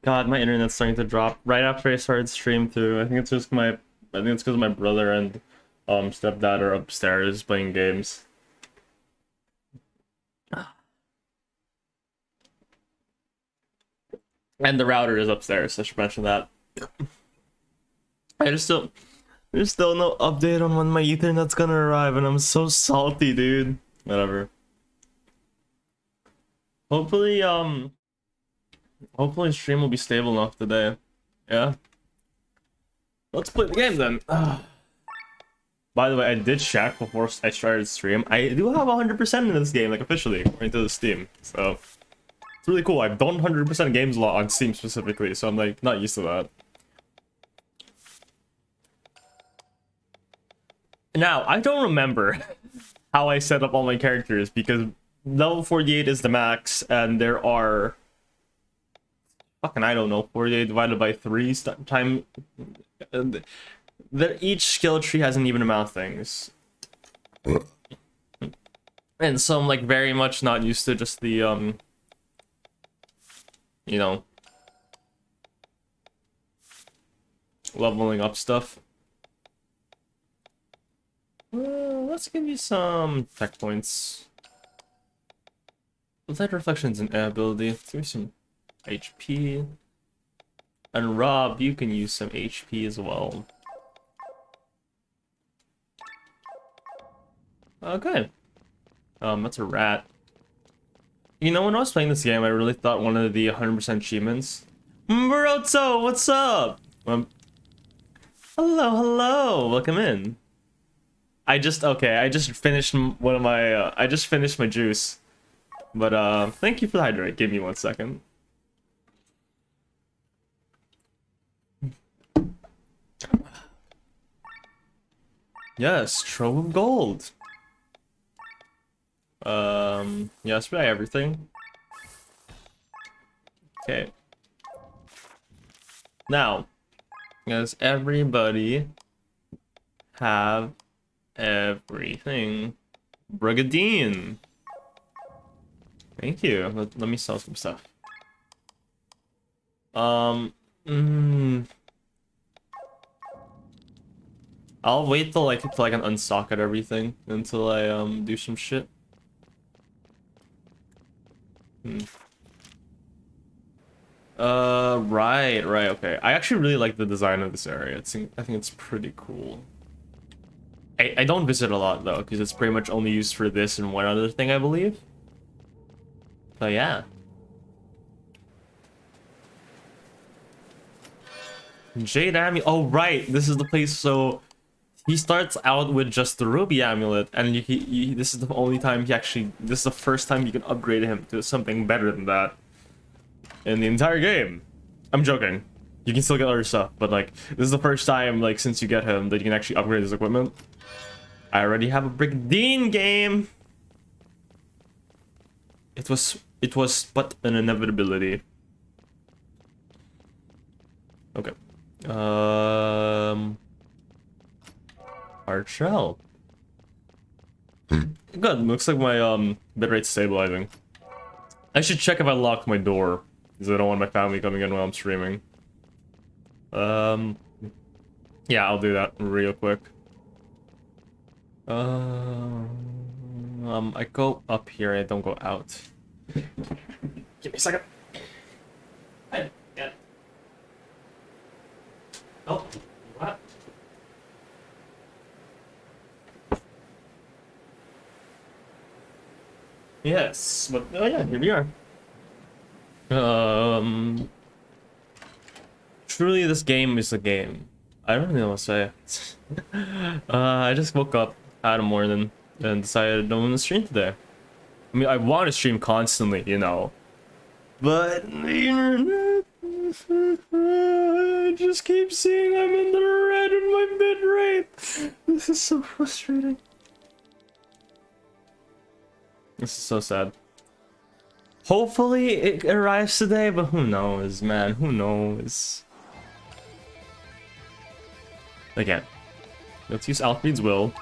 God, my internet's starting to drop right after I started stream too. I think it's just my, I think it's because my brother and stepdad are upstairs playing games. And the router is upstairs. I should mention that. I just don't. There's still no update on when my Ethernet's gonna arrive, and I'm so salty, dude. Whatever. Hopefully, hopefully stream will be stable enough today. Yeah. Let's play the game then. By the way, I did check before I started stream. I do have 100% in this game, like officially, according to the Steam. So it's really cool. I've done 100% games log on Steam specifically, so I'm like not used to that. Now, I don't remember how I set up all my characters because level 48 is the max, and there are fucking, I don't know, 48 divided by 3 time. Each skill tree has an even amount of things. And so I'm like very much not used to just the you know, leveling up stuff. Let's give you some tech points. Light reflections and air ability. Let's give you some HP. And Rob, you can use some HP as well. Okay. That's a rat. You know, when I was playing this game, I really thought one of the 100% achievements. Morozo, what's up? Hello, hello. Welcome in. I just finished one of my, I just finished my juice. But, thank you for the hydrate. Give me 1 second. Yes, trove of gold. Yeah, let's buy everything. Okay. Now, does everybody have everything? Brigadine. Thank you. Let me sell some stuff. I'll wait till I can unsocket everything until I do some shit. Right, okay. I actually really like the design of this area. I think it's pretty cool. I don't visit a lot though, because it's pretty much only used for this and one other thing, I believe. But yeah. Jade Amulet. Oh right, this is the place. So he starts out with just the Ruby Amulet, and this is the only time he actually. This is the first time you can upgrade him to something better than that in the entire game. I'm joking. You can still get other stuff, but like this is the first time, like since you get him, that you can actually upgrade his equipment. I already have a Brigadine game. It was but an inevitability. Okay. Hard shell. Good. Looks like my bitrate's stabilizing. I should check if I locked my door, because I don't want my family coming in while I'm streaming. Yeah, I'll do that real quick. I go up here, I don't go out. Give me a second. Yeah. Oh, what? Yes, but oh yeah, here we are. Truly, this game is a game. I don't know what to say. I just woke up, had a morning, and decided I don't want to stream today. I mean, I want to stream constantly, you know, but the internet. I just keep seeing I'm in the red in my bitrate. This is so frustrating. This is so sad. Hopefully it arrives today, but who knows, man? Who knows? Again, let's use Alfred's will.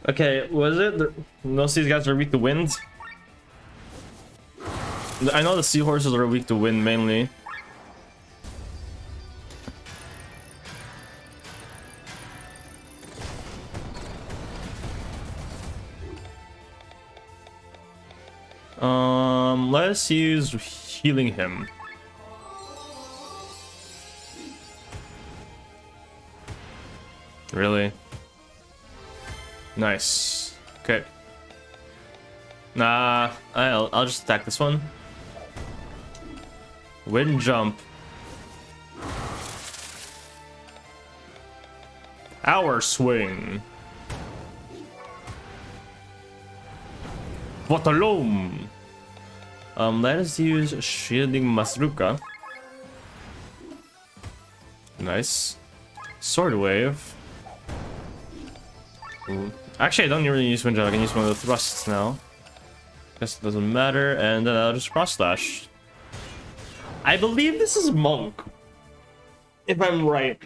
Okay, was it? Most of these guys are weak to wind. I know the seahorses are weak to wind mainly. Let's use healing him. Really? Nice. Okay. Nah, I'll just attack this one. Wind jump. Hour swing. Botolom. Let us use shielding Masruka. Nice. Sword wave. Ooh. Actually, I don't really use wind jump. I can use one of the thrusts now. Guess it doesn't matter, and then I'll just cross slash. I believe this is Monk. If I'm right.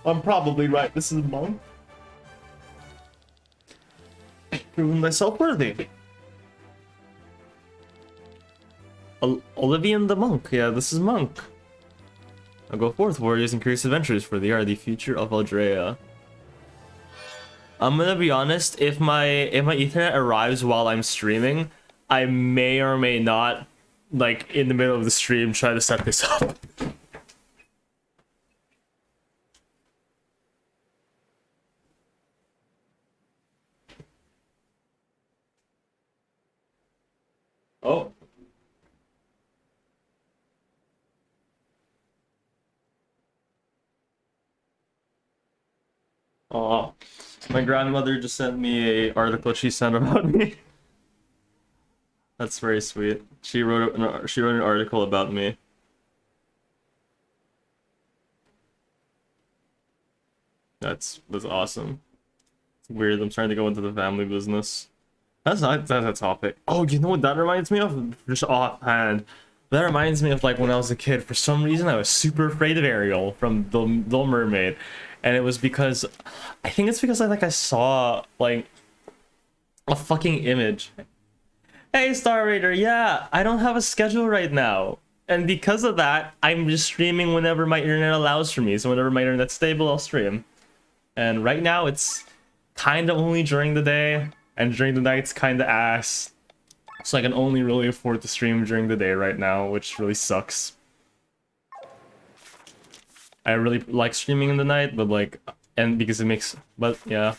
I'm probably right. This is Monk. Proving myself worthy. Olivian the Monk. Yeah, this is Monk. I'll go forth, warriors and curious adventures, for they are the future of Aldrea. I'm gonna be honest, if my Ethernet arrives while I'm streaming, I may or may not, like, in the middle of the stream, try to set this up. Oh. Oh. My grandmother just sent me an article she sent about me. That's very sweet. She wrote an article about me. That's awesome. It's weird. I'm trying to go into the family business. That's a topic. Oh, you know what that reminds me of? Just offhand. That reminds me of, like, when I was a kid. For some reason, I was super afraid of Ariel from The Little Mermaid. And it was because... I think it's because I saw, like, a fucking image. Hey, Star Raider, yeah, I don't have a schedule right now. And because of that, I'm just streaming whenever my internet allows for me. So whenever my internet's stable, I'll stream. And right now, it's kind of only during the day. And during the night, it's kind of ass. So I can only really afford to stream during the day right now, which really sucks. I really like streaming in the night, but like, and because it makes, but yeah.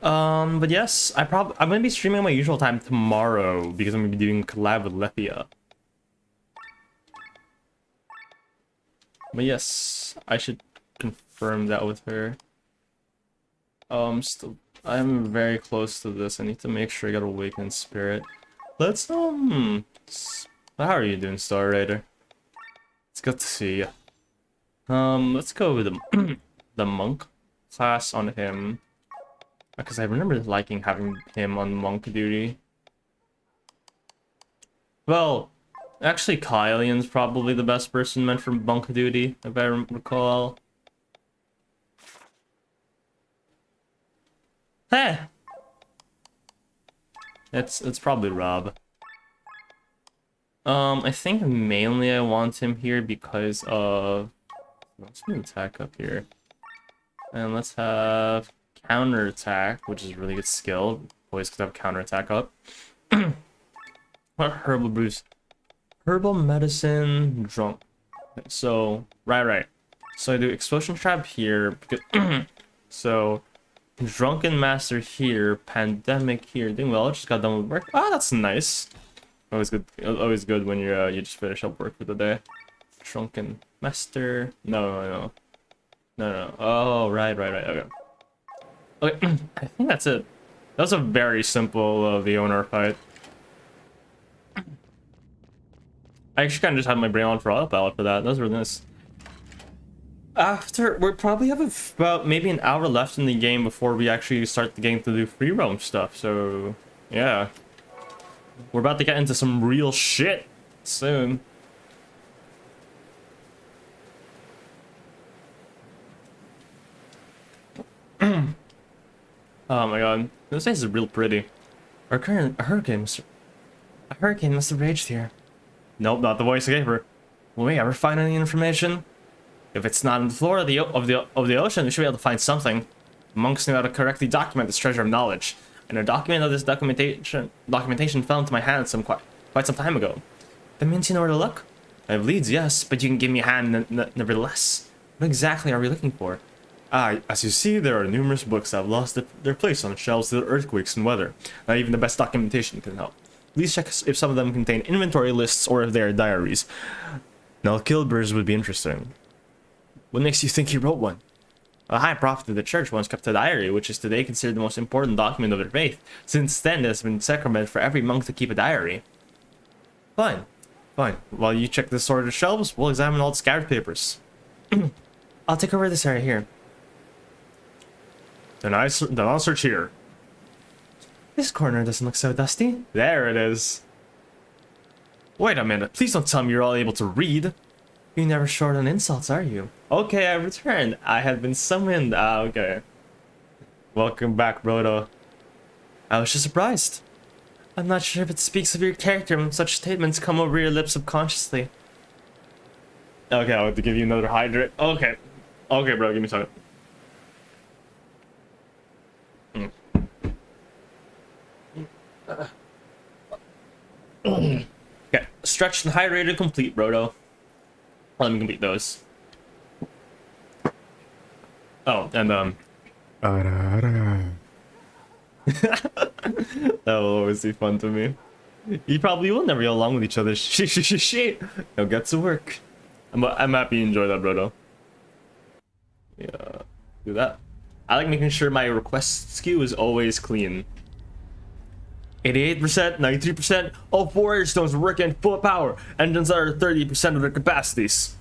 But yes, I'm gonna be streaming my usual time tomorrow because I'm gonna be doing collab with Lethia. But yes, I should confirm that with her. I'm very close to this. I need to make sure I got Awakened Spirit. Let's, how are you doing, Star Raider? It's good to see you. Let's go with the, the Monk class on him. Because I remember liking having him on Monk duty. Well, actually Kylian's probably the best person meant for Monk duty, if I recall. Hey! It's probably Rob. I think mainly I want him here because of... Let's move attack up here. And let's have counter attack, which is a really good skill. Always could have counter attack up. What herbal brews? Herbal medicine drunk. So, right. So I do explosion trap here. So, drunken master here, pandemic here. Doing well, just got done with work. Ah, that's nice. Always good when you just finish up work for the day. Drunken master. No. Oh, right. Okay. I think that's it. That was a very simple Vionar fight. I actually kind of just had my brain on for autopilot for that. That was really nice. We probably have about maybe an hour left in the game before we actually start the game to do free roam stuff. So, yeah. We're about to get into some real shit soon. Oh my god, this place is real pretty. A hurricane must have raged here. Nope, not the voice I gave her. Will we ever find any information? If it's not on the floor of the ocean, we should be able to find something. Monks knew how to correctly document this treasure of knowledge, and a document of this documentation fell into my hands quite some time ago. That means you know where to look? I have leads, yes, but you can give me a hand nevertheless. What exactly are we looking for? As you see, there are numerous books that have lost their place on shelves due to earthquakes and weather. Not even the best documentation can help. Please check if some of them contain inventory lists or if they are diaries. Now, Kilbur's would be interesting. What makes you think he wrote one? A high prophet of the church once kept a diary, which is today considered the most important document of their faith. Since then, it has been sacrament for every monk to keep a diary. Fine. Fine. While you check this sorted shelves, we'll examine all the scattered papers. I'll take over this area here. Then I'll search here. This corner doesn't look so dusty. There it is. Wait a minute. Please don't tell me you're all able to read. You're never short on insults, are you? Okay, I returned. I had been summoned. Okay. Welcome back, Brodo. I was just surprised. I'm not sure if it speaks of your character when such statements come over your lips subconsciously. Okay, I'll have to give you another hydrate. Okay. Okay, bro, give me a second. Okay, stretched and hydrated complete, Brodo. Let me complete those. Oh, and that will always be fun to me. You probably will never get along with each other. Shit. Now get to work. I'm happy you enjoy that, Brodo. Yeah, do that. I like making sure my request queue is always clean. 88%, 93%, all 4 warrior stones working at full power. Engines are at 30% of their capacities.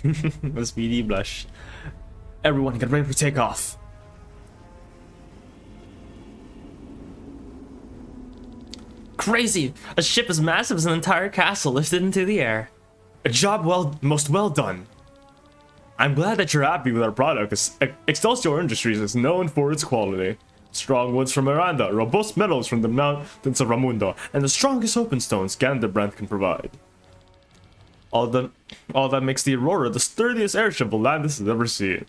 A speedy blush. Everyone get ready for takeoff. Crazy! A ship as massive as an entire castle lifted into the air. A job most well done. I'm glad that you're happy with our product, as Excelsior Industries is known for its quality. Strong woods from Miranda, robust metals from the mountains of Ramundo, and the strongest open stones Ganderbrand can provide. All that makes the Aurora the sturdiest airship Volandis has ever seen.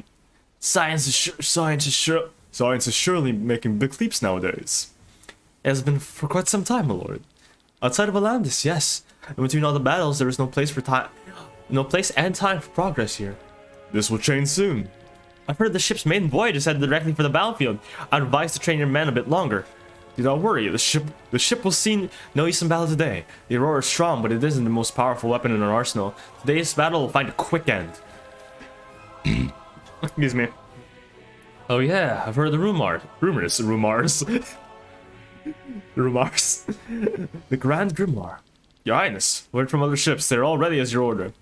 Science is surely making big leaps nowadays. It has been for quite some time, my lord. Outside of Volandis, yes. And between all the battles, there is no place and time for progress here. This will change soon. I've heard the ship's maiden voyage is headed directly for the battlefield. I'd advise to train your men a bit longer. Do not worry, the ship will see no use in battle today. The Aurora is strong, but it isn't the most powerful weapon in our arsenal. Today's battle will find a quick end. Excuse me. Oh yeah, I've heard the rumors. The Grand Grimoire. Your Highness, word from other ships. They're all ready as your order.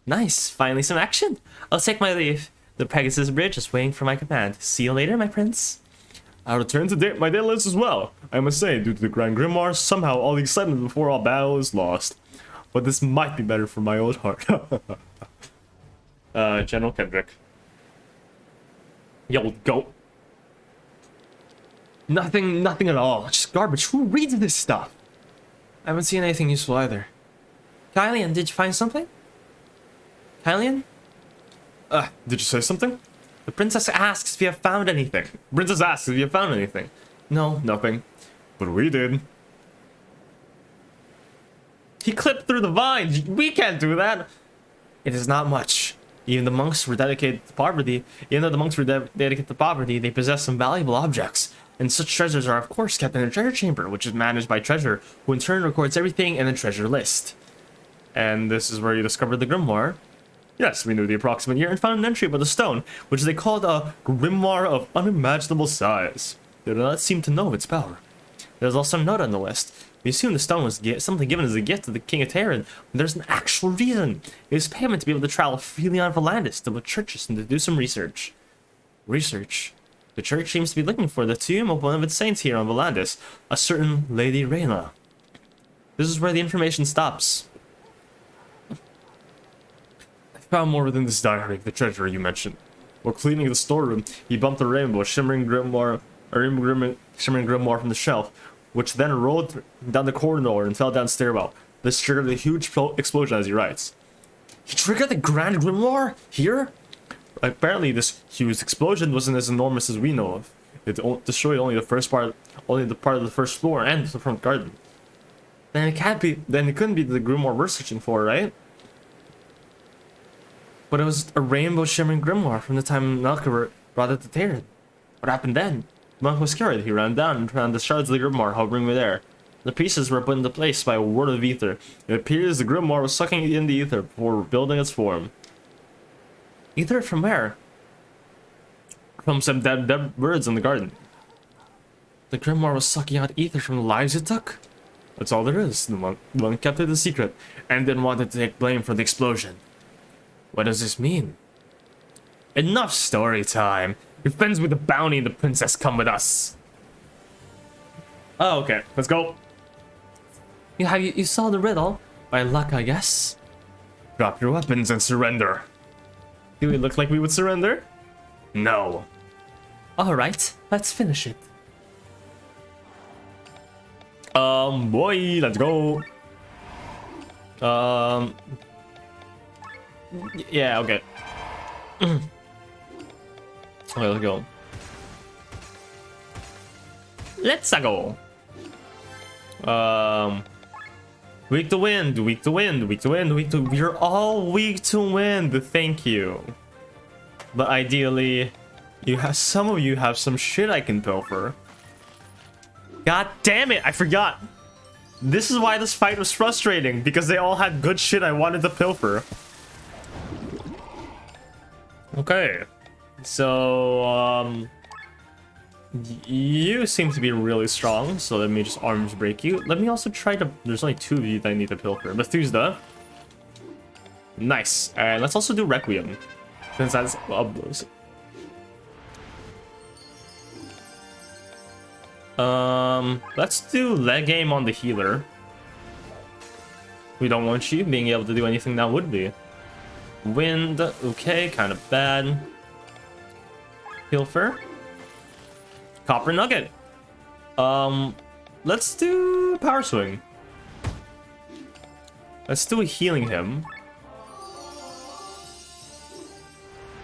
Nice, finally some action. I'll take my leave. The Pegasus Bridge is waiting for my command. See you later, my prince. I'll return to my daily list as well. I must say, due to the Grand Grimoire, somehow all the excitement before all battle is lost. But this might be better for my old heart. General Kendrick. Yo, go. Nothing at all. Just garbage. Who reads this stuff? I haven't seen anything useful either. Kylian, did you find something? Kylian? Did you say something? The princess asks if you have found anything. Princess asks if you have found anything. No, nothing. But we did. He clipped through the vines. We can't do that. It is not much. Even the monks were dedicated to poverty. Even though the monks were dedicated to poverty, they possess some valuable objects. And such treasures are, of course, kept in a treasure chamber, which is managed by Treasure, who in turn records everything in the treasure list. And this is where you discovered the grimoire. Yes, we knew the approximate year and found an entry about the stone, which they called a grimoire of unimaginable size. They do not seem to know of its power. There's also a note on the list. We assume the stone was something given as a gift to the King of Terran, but there's an actual reason. It was payment to be able to travel freely on Volandis, to build churches, and to do some research. Research? The church seems to be looking for the tomb of one of its saints here on Volandis, a certain Lady Reyna. This is where the information stops. I found more within this diary of the treasure you mentioned. While cleaning the storeroom, he bumped a rainbow, shimmering grimoire shimmering grimoire from the shelf, which then rolled down the corridor and fell down the stairwell. This triggered a huge explosion, as he writes. He triggered the Grand Grimoire here? Apparently, this huge explosion wasn't as enormous as we know of. It destroyed only the part of the first floor and the front garden. Then it couldn't be the grimoire we're searching for, right? But it was a rainbow shimmering grimoire from the time Melchior brought it to Taren. What happened then? The monk was scared. He ran down and found the shards of the grimoire hovering midair. The pieces were put into place by a word of ether. It appears the grimoire was sucking in the ether before building its form. Ether from where? From some dead birds in the garden. The grimoire was sucking out ether from the lives it took? That's all there is. The monk kept it a secret and didn't want to take blame for the explosion. What does this mean? Enough story time. Your friends with the bounty and the princess come with us. Oh, okay. Let's go. You saw the riddle? By luck, I guess. Drop your weapons and surrender. Do we look like we would surrender? No. Alright, let's finish it. Boy, let's go. Yeah, okay. Okay, let's go. Let's go. Weak to wind, weak to wind, weak to wind, weak to. We're all weak to wind. Thank you. But ideally, some of you have some shit I can pilfer. God damn it! I forgot. This is why this fight was frustrating, because they all had good shit I wanted to pilfer. Okay, so you seem to be really strong, so let me just arms break you. Let me also try to. There's only 2 of you that I need to pilfer. Methuselah. Nice. And let's also do Requiem, since that's let's do leg aim on the healer. We don't want you being able to do anything that would be. Wind, okay, kind of bad. Pilfer. Copper nugget. Let's do power swing. Let's do healing him.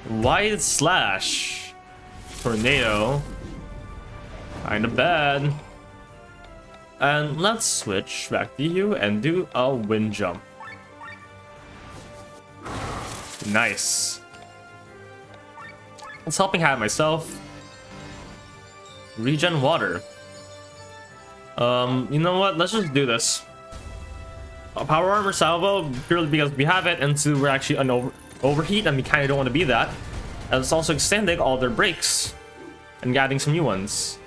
Wide slash. Tornado. Kinda bad. And let's switch back to you and do a wind jump. Nice. It's helping out myself. Regen water. You know what? Let's just do this. A power armor salvo, purely because we have it, and 2, we're actually an overheat, and we kind of don't want to be that. And it's also extending all their breaks and adding some new ones.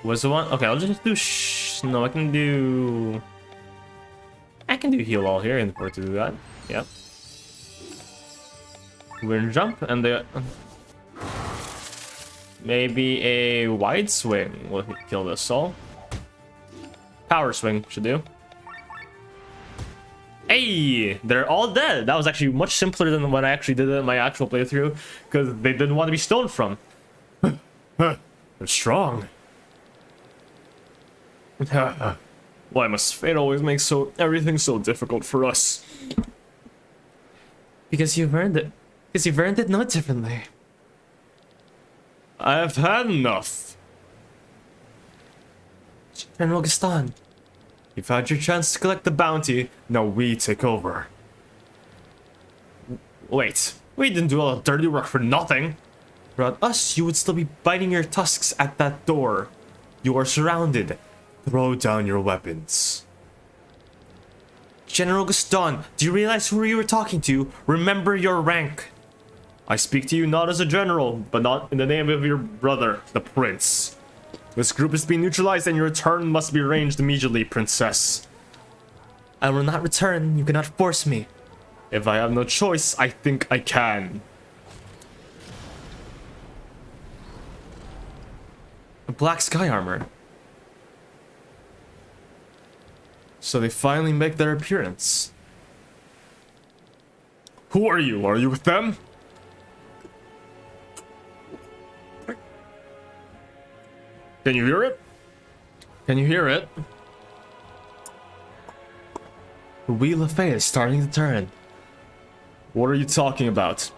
What's the one? Okay, I'll just do. No, I can do heal all here in order to do that. Yep. Wind jump and the maybe a wide swing will kill this soul. Power swing should do. Hey, they're all dead. That was actually much simpler than when I actually did it in my actual playthrough, because they didn't want to be stolen from. They're strong. Why must fate always make everything so difficult for us? Because you've earned it. Because you've earned it no differently. I have had enough. General Gaston, you've had your chance to collect the bounty. Now we take over. Wait, we didn't do all the dirty work for nothing. Without us, you would still be biting your tusks at that door. You are surrounded. Throw down your weapons. General Gaston, do you realize who you were talking to? Remember your rank. I speak to you not as a general, but not in the name of your brother, the prince. This group is to be neutralized and your return must be arranged immediately, princess. I will not return. You cannot force me. If I have no choice, I think I can. A black sky armor. So they finally make their appearance. Who are you? Are you with them? Can you hear it? Can you hear it? The wheel of fate is starting to turn. What are you talking about?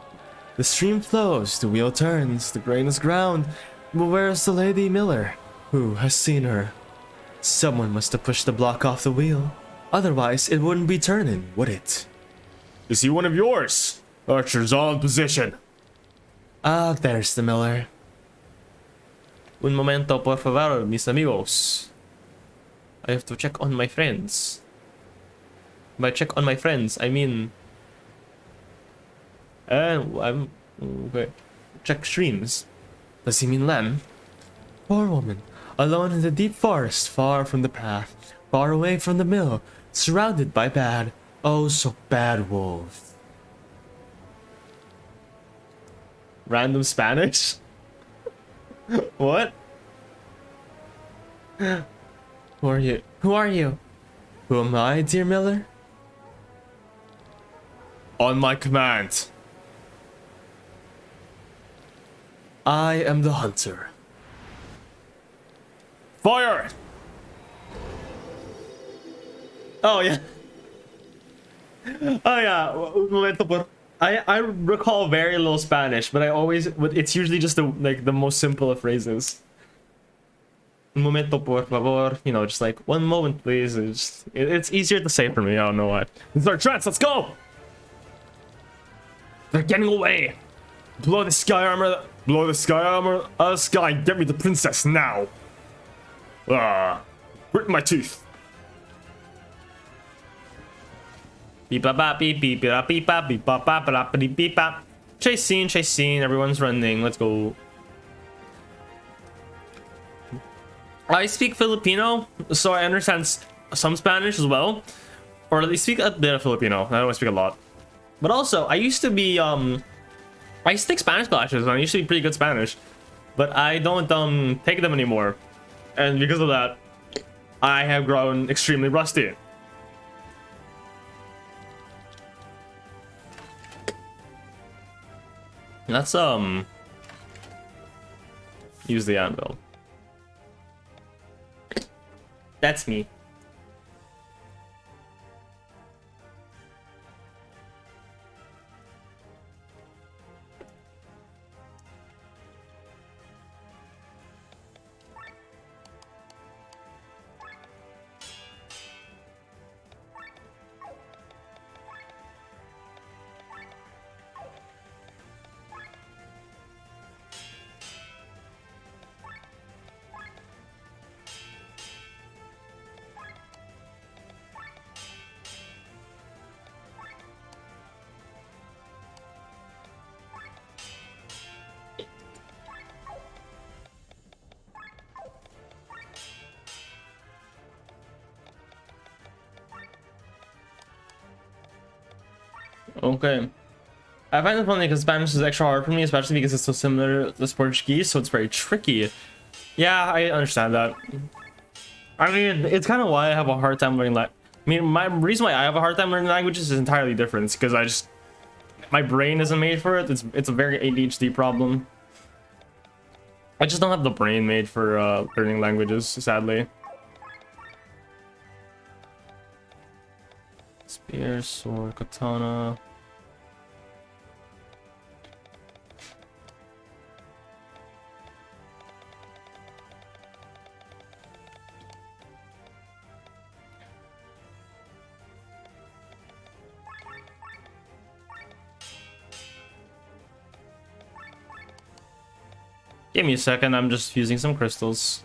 The stream flows, the wheel turns, the grain is ground. But where's the Lady Miller? Who has seen her? Someone must have pushed the block off the wheel. Otherwise, it wouldn't be turning, would it? Is he one of yours? Archers all in position. Ah, there's the Miller. Un momento, por favor, mis amigos. I have to check on my friends. By check on my friends, I mean... I'm... Okay. Check streams. Does he mean Lem? Poor woman. Alone in the deep forest, far from the path. Far away from the mill. Surrounded by bad, oh so bad wolves. Random Spanish? What? Who are you? Who are you? Who am I, dear Miller? On my command. I am the hunter. Fire! Oh yeah. Oh yeah. Momento por. I recall very little Spanish, but it's usually just the most simple of phrases. Un momento por favor, you know, just like 1 moment please. It's easier to say for me. I don't know why. It's our trance. Let's go. They're getting away. Blow the sky armor. Blow the sky armor out of the sky. Get me the princess now. Grit my teeth. Beep ba ba beep beep ba beep ba beep ba ba ba beep beep ba. Chase scene. Everyone's running. Let's go. I speak Filipino, so I understand some Spanish as well, or at least speak a bit of Filipino. I don't speak a lot, but also I used to be I used to take Spanish classes, and I used to be pretty good Spanish, but I don't take them anymore, and because of that, I have grown extremely rusty. Let's use the anvil. That's me. Okay. I find it funny because Spanish is extra hard for me, especially because it's so similar to Portuguese, so it's very tricky. Yeah, I understand that. I mean, it's kind of why I have a hard time learning my reason why I have a hard time learning languages is entirely different. It's because my brain isn't made for it. It's a very ADHD problem. I just don't have the brain made for learning languages, sadly. Spear, sword, katana. Give me a second, I'm just using some crystals.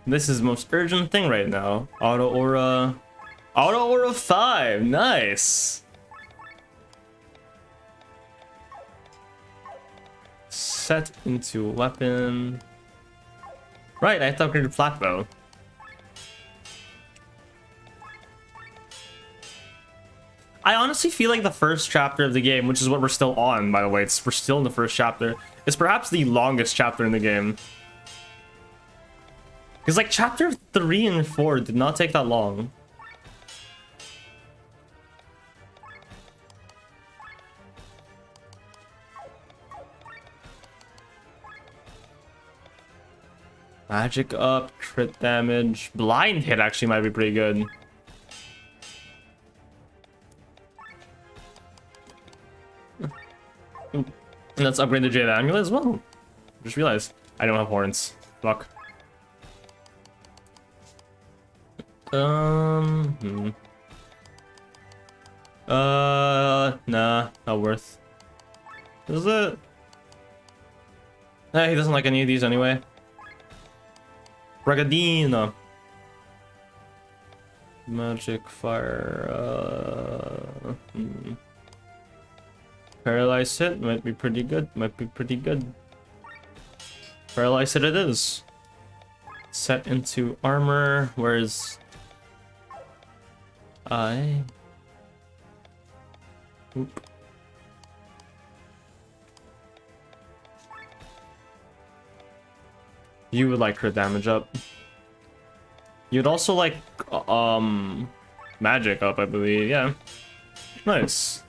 This is the most urgent thing right now. Auto Aura 5, nice. Set into weapon. Right, I have to upgrade the flat bow. I honestly feel like the first chapter of the game, which is what we're still on, by the way, we're still in the first chapter, is perhaps the longest chapter in the game. Because, like, chapter 3 and 4 did not take that long. Magic up, crit damage. Blind hit actually might be pretty good. Ooh. Let's upgrade the Jade Amulet as well. Just realized I don't have horns. Fuck. Nah, not worth. Is it? He doesn't like any of these anyway. Bragadina. Magic fire. Paralyzed hit might be pretty good. Paralyzed hit it is. Set into armor. Where's I? Oop. You would like crit damage up. You'd also like magic up, I believe. Yeah. Nice.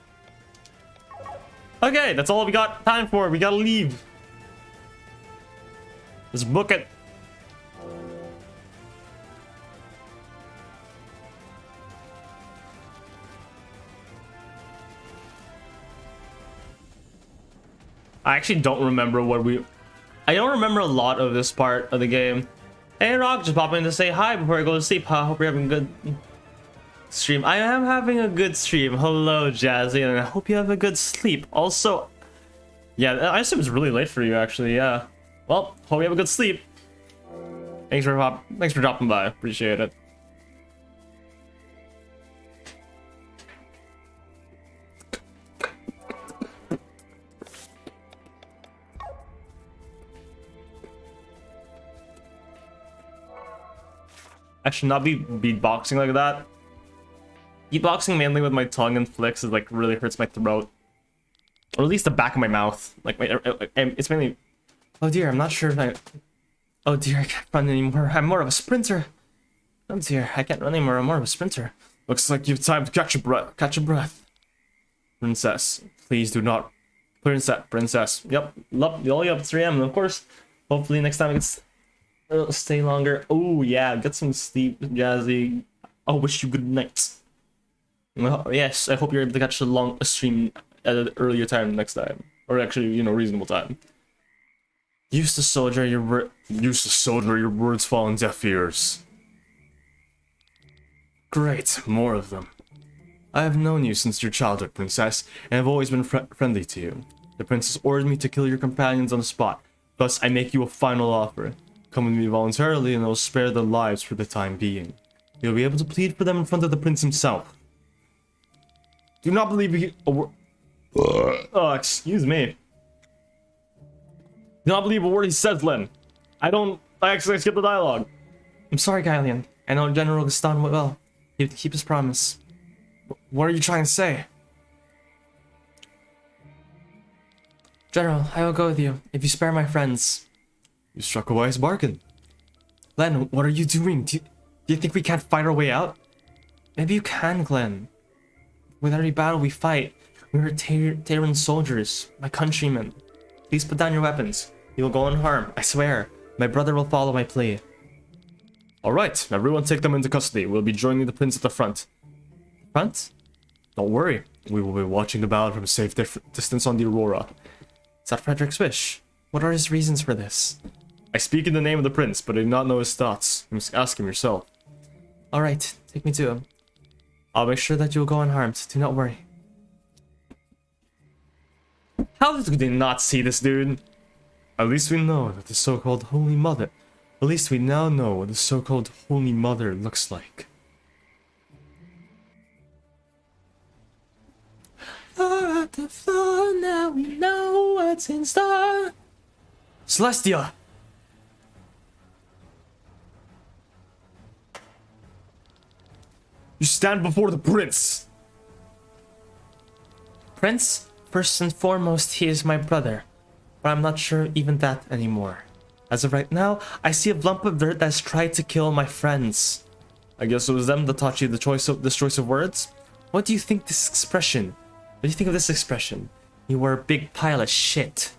Okay, that's all we got time for. We gotta leave. Let's book it. I actually don't remember what I don't remember a lot of this part of the game. Hey Rock, just popping in to say hi before I go to sleep. I hope you're having a good stream. I am having a good stream. Hello Jazzy, and I hope you have a good sleep. Also, yeah, I assume it's really late for you actually, yeah. Well, hope you have a good sleep. Thanks for dropping by. Appreciate it. I should not be beatboxing like that. Beatboxing mainly with my tongue and flicks is like really hurts my throat, or at least the back of my mouth. Like it's mainly. Oh dear, I'm not sure if I. Oh dear, I can't run anymore. I'm more of a sprinter. Oh dear, I can't run anymore. I'm more of a sprinter. Looks like you have time to catch your breath. Catch your breath. Princess, please do not. Princess. Yep. All you up 3 a.m. And of course, hopefully next time it's. Stay longer. Oh yeah, get some sleep, Jazzy. I wish you good night. Well, yes, I hope you're able to catch a stream at an earlier time next time, or actually, reasonable time. Used to soldier, your words fall on deaf ears. Great, more of them. I have known you since your childhood, Princess, and have always been friendly to you. The princess ordered me to kill your companions on the spot. Thus, I make you a final offer. Come with me voluntarily and I will spare their lives for the time being. You'll be able to plead for them in front of the prince himself. Do not believe oh, excuse me. Do not believe a word he says, Len. I actually skipped the dialogue. I'm sorry, Kylian. I know General Gaston well. He would keep his promise. What are you trying to say? General, I will go with you, if you spare my friends. You struck a wise bargain. Len, what are you doing? Do you think we can't fight our way out? Maybe you can, Glenn. With every battle we fight, we are Terran soldiers, my countrymen. Please put down your weapons. You will go unharmed, I swear. My brother will follow my plea. Alright, everyone take them into custody. We'll be joining the prince at the front. Front? Don't worry. We will be watching the battle from a safe distance on the Aurora. Is that Frederick's wish? What are his reasons for this? I speak in the name of the prince, but I do not know his thoughts. You must ask him yourself. Alright, take me to him. I'll make sure that you'll go unharmed. Do not worry. How did they not see this dude? At least we know that the so-called Holy Mother. At least we now know what the so-called Holy Mother looks like. At the floor, now we know what's in store. Celestia! You stand before the prince! Prince? First and foremost, he is my brother. But I'm not sure even that anymore. As of right now, I see a lump of dirt that's tried to kill my friends. I guess it was them that taught you this choice of words? What do you think this expression? What do you think of this expression? You were a big pile of shit.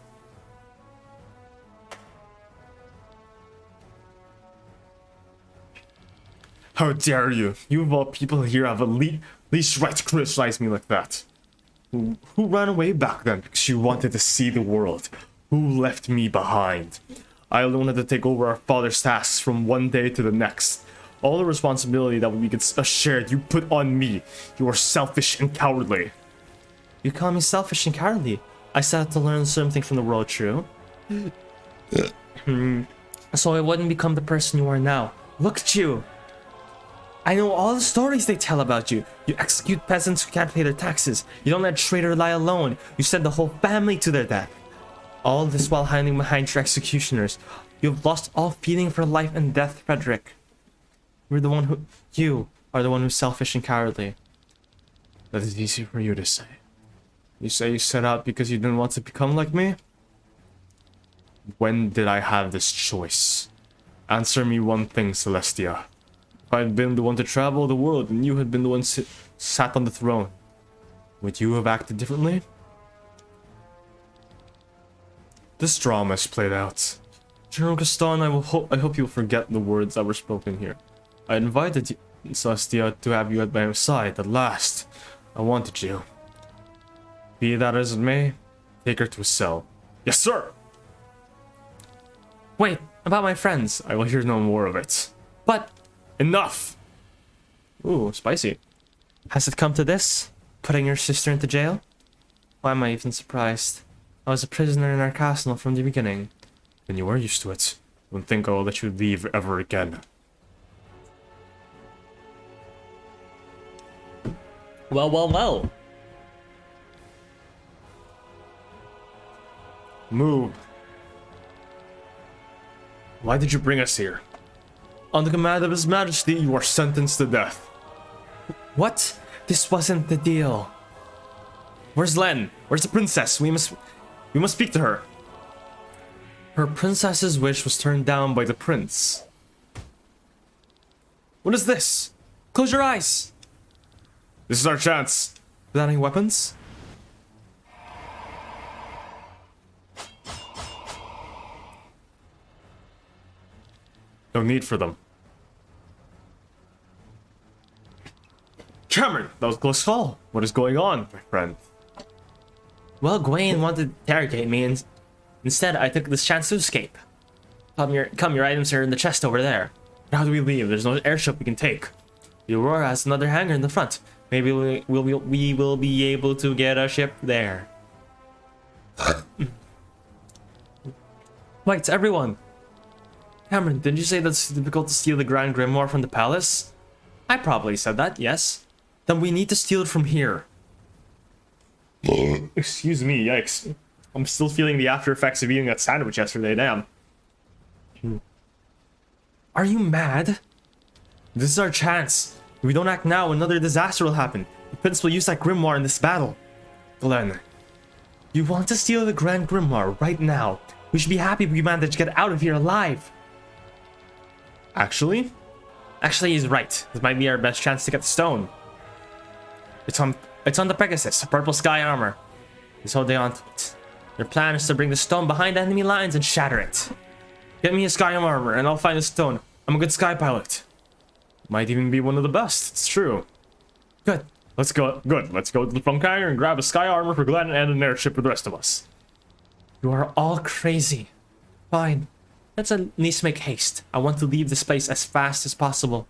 How dare you? You of all people here have least right to criticize me like that. Who ran away back then because you wanted to see the world? Who left me behind? I alone had to take over our father's tasks from one day to the next. All the responsibility that we could shared, you put on me. You are selfish and cowardly. You call me selfish and cowardly? I set out to learn something from the world, true? So I wouldn't become the person you are now. Look at you! I know all the stories they tell about you. You execute peasants who can't pay their taxes. You don't let a traitor lie alone. You send the whole family to their death. All this while hiding behind your executioners. You've lost all feeling for life and death, Frederick. You are the one who's selfish and cowardly. That is easy for you to say. You say you set out because you didn't want to become like me? When did I have this choice? Answer me one thing, Celestia. If I had been the one to travel the world and you had been the one sat on the throne, would you have acted differently? This drama is played out. General Gaston, I hope you'll forget the words that were spoken here. I invited you, Celestia, to have you at my side at last. I wanted you. Be that as it may, take her to a cell. Yes, sir! Wait, about my friends. I will hear no more of it. But, enough! Ooh, spicy. Has it come to this? Putting your sister into jail? Why am I even surprised? I was a prisoner in our castle from the beginning. Then you are used to it. Don't think I will let you leave ever again. Well, well, well. Move. Why did you bring us here? On the command of His Majesty, you are sentenced to death. What? This wasn't the deal. Where's Len? Where's the princess? We must speak to her. Her princess's wish was turned down by the prince. What is this? Close your eyes. This is our chance. Without any weapons? No need for them. Cameron, that was a close call. What is going on, my friend? Well, Gwaine wanted to interrogate me, and instead I took this chance to escape. Come, your items are in the chest over there. How do we leave? There's no airship we can take. The Aurora has another hangar in the front. Maybe we will be able to get a ship there. Wait, everyone! Cameron, didn't you say that it's difficult to steal the Grand Grimoire from the palace? I probably said that, yes. Then we need to steal it from here. Excuse me, yikes. I'm still feeling the after effects of eating that sandwich yesterday, damn. Are you mad? This is our chance. If we don't act now, another disaster will happen. The Prince will use that Grimoire in this battle. Glenn, you want to steal the Grand Grimoire right now. We should be happy we managed to get out of here alive. Actually, he's right. This might be our best chance to get the stone. It's on the Pegasus, purple sky armor. He's holding on to it. Their plan is to bring the stone behind enemy lines and shatter it. Get me a sky armor and I'll find the stone. I'm a good sky pilot. Might even be one of the best, it's true. Good. Let's go to the front hangar and grab a sky armor for Glenn and an airship for the rest of us. You are all crazy. Fine. Let's at least make haste. I want to leave this place as fast as possible.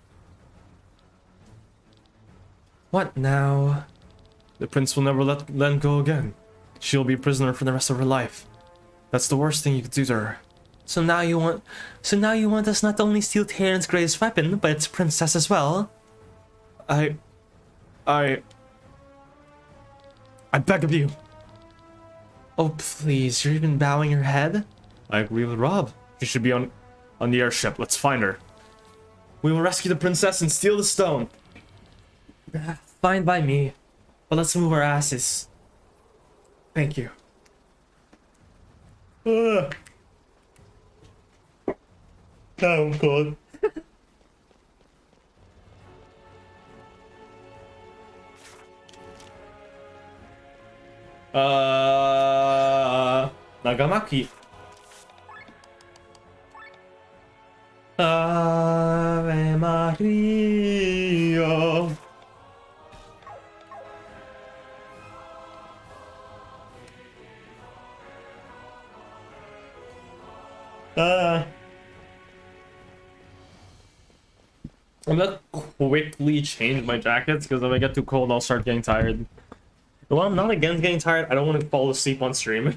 What now? The prince will never let Len go again. She'll be a prisoner for the rest of her life. That's the worst thing you could do to her. So now you want us not to only steal Terran's greatest weapon, but its princess as well? I beg of you. Oh please, you're even bowing your head? I agree with Rob. She should be on the airship. Let's find her. We will rescue the princess and steal the stone. Fine by me. But let's move our asses. Thank you. Now I'm cold. Nagamaki. Ave Maria. I'm gonna quickly change my jackets because if I get too cold, I'll start getting tired. Well, I'm not against getting tired. I don't want to fall asleep on stream.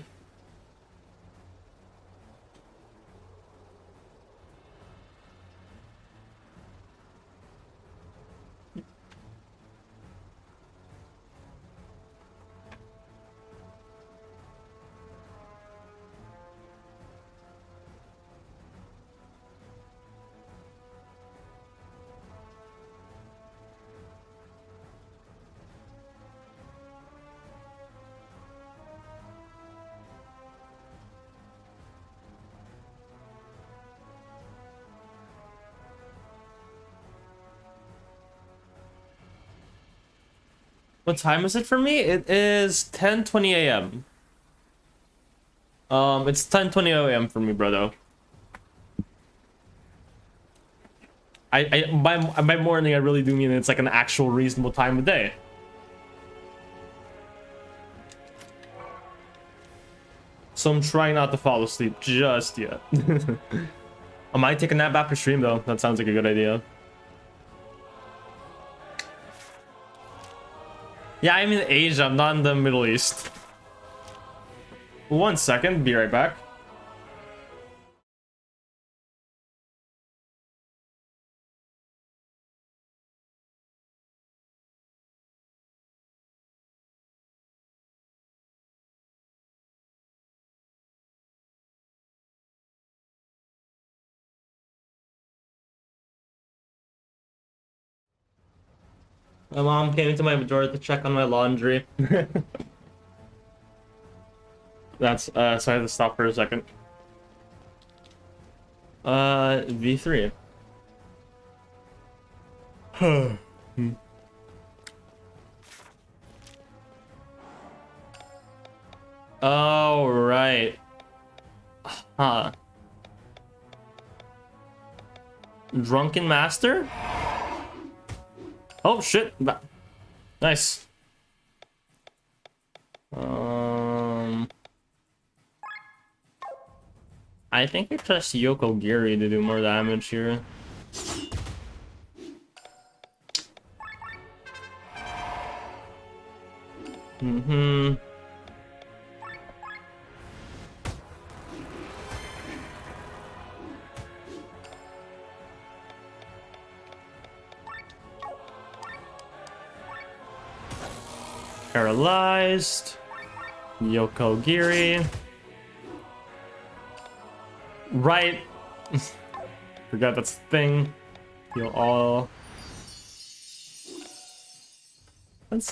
What time is it for me? It is 10:20 a.m. It's 10:20 a.m. for me, brother. By morning, I really do mean it's like an actual reasonable time of day. So I'm trying not to fall asleep just yet. I might take a nap after stream though. That sounds like a good idea. Yeah, I'm in Asia. I'm not in the Middle East. 1 second. Be right back. My mom came into my door to check on my laundry. That's so I have to stop for a second. V3. Oh, right. Huh. Drunken Master? Oh, shit. Nice. I think I trust Yoko Giri to do more damage here. Paralyzed. Yoko Giri. Right. Forgot that's the thing. Heal all. Let's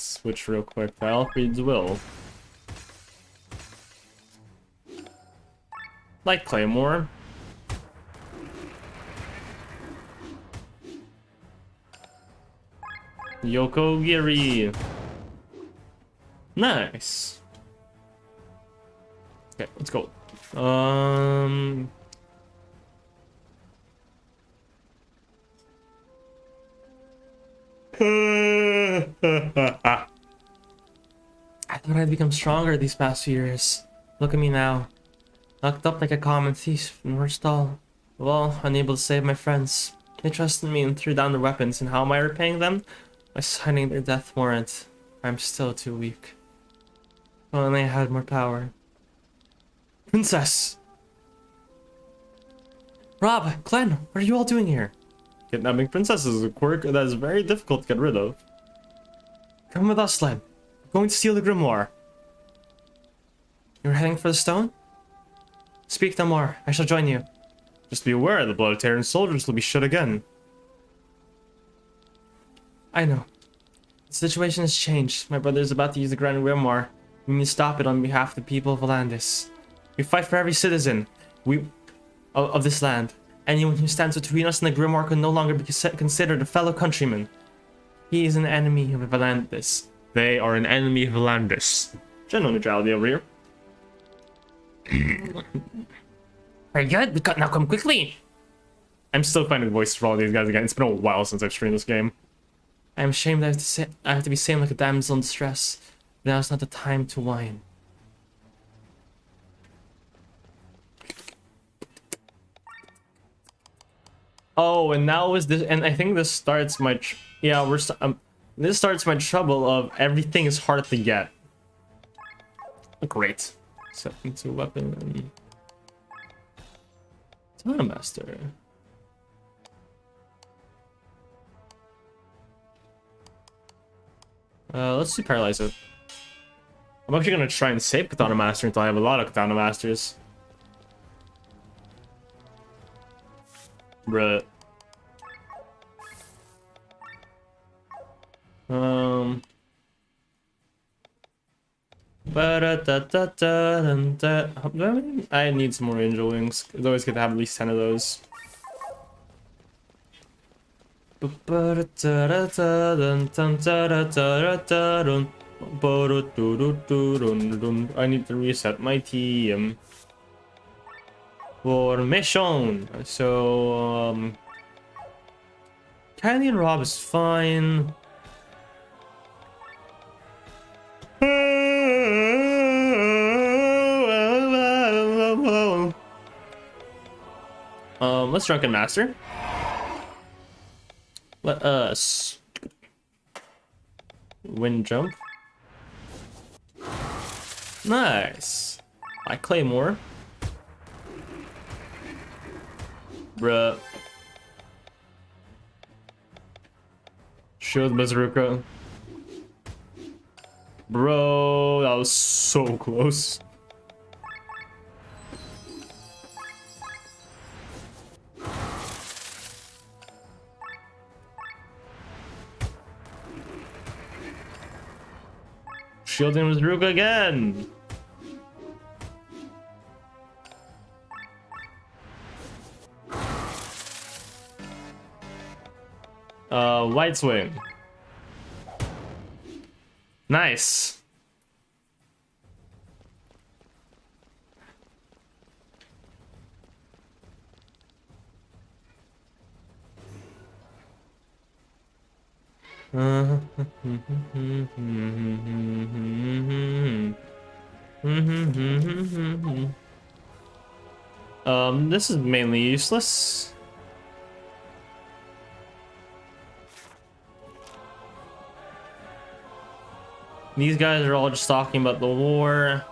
switch real quick to Alfred's Will. Like Claymore. Yoko Giri. Nice. Okay, let's go. I thought I'd become stronger these past few years. Look at me now. Locked up like a common thief in Norstall. Well, unable to save my friends. They trusted me and threw down their weapons, and how am I repaying them? By signing their death warrant. I'm still too weak. If only I had more power. Princess! Rob, Glenn, what are you all doing here? Kidnapping princesses is a quirk that is very difficult to get rid of. Come with us, Glenn. We're going to steal the grimoire. You're heading for the stone? Speak no more. I shall join you. Just be aware, the Blood-Terran soldiers will be shot again. I know. The situation has changed. My brother is about to use the Grand Grimoire. We need to stop it on behalf of the people of Volandis. We fight for every citizen of this land. Anyone who stands between us and the Grimoire can no longer be considered a fellow countryman. He is an enemy of Volandis. They are an enemy of Volandis. General neutrality over here. Very good. We now come quickly. I'm still finding voices for all these guys again. It's been a while since I've streamed this game. I am ashamed I have to be saying like a damsel in distress. But now is not the time to whine. Oh, and now is this, and I think this starts my, yeah, this starts my trouble of everything is hard to get. Great. Set into weapon. Time Master. Let's do Paralyze it. I'm actually gonna try and save Katana Master until I have a lot of Katana Masters. Bruh. I need some more Angel Wings. It's always good to have at least 10 of those. I need to reset my team. Formation. So, Candy and Rob is fine. Let's Drunken Master. Let us wind jump. Nice. I Claymore. Bruh. Shield Bazooka. Bro, that was so close. Shielding Bazooka again. White Swing. Nice. This is mainly useless. These guys are all just talking about the war.